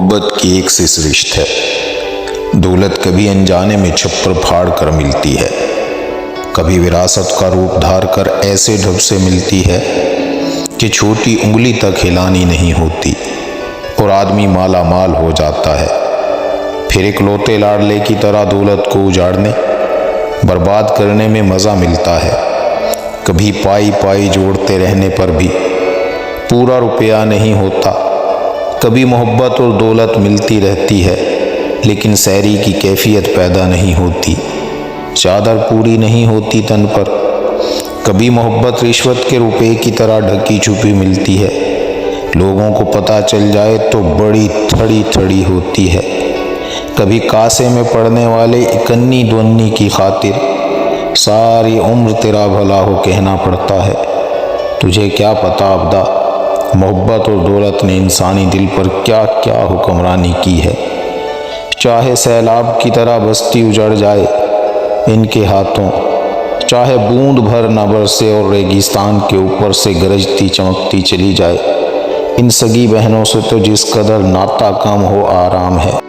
محبت کی ایک سی سرشت ہے۔ دولت کبھی انجانے میں چھپر پھاڑ کر ملتی ہے، کبھی وراثت کا روپ دھار کر ایسے ڈھب سے ملتی ہے کہ چھوٹی انگلی تک ہلانی نہیں ہوتی اور آدمی مالا مال ہو جاتا ہے۔ پھر اکلوتے لاڈلے کی طرح دولت کو اجاڑنے، برباد کرنے میں مزہ ملتا ہے۔ کبھی پائی پائی جوڑتے رہنے پر بھی پورا روپیہ نہیں ہوتا۔ کبھی محبت اور دولت ملتی رہتی ہے لیکن سیری کی کیفیت پیدا نہیں ہوتی، چادر پوری نہیں ہوتی تن پر۔ کبھی محبت رشوت کے روپے کی طرح ڈھکی چھپی ملتی ہے، لوگوں کو پتہ چل جائے تو بڑی تھڑی تھڑی ہوتی ہے۔ کبھی کاسے میں پڑنے والے اکنی دونی کی خاطر ساری عمر تیرا بھلا ہو کہنا پڑتا ہے۔ تجھے کیا پتہ عبدہ، محبت اور دولت نے انسانی دل پر کیا کیا حکمرانی کی ہے۔ چاہے سیلاب کی طرح بستی اجڑ جائے ان کے ہاتھوں، چاہے بوند بھر نہ برسے اور ریگستان کے اوپر سے گرجتی چمکتی چلی جائے، ان سگی بہنوں سے تو جس قدر ناطہ کم ہو آرام ہے۔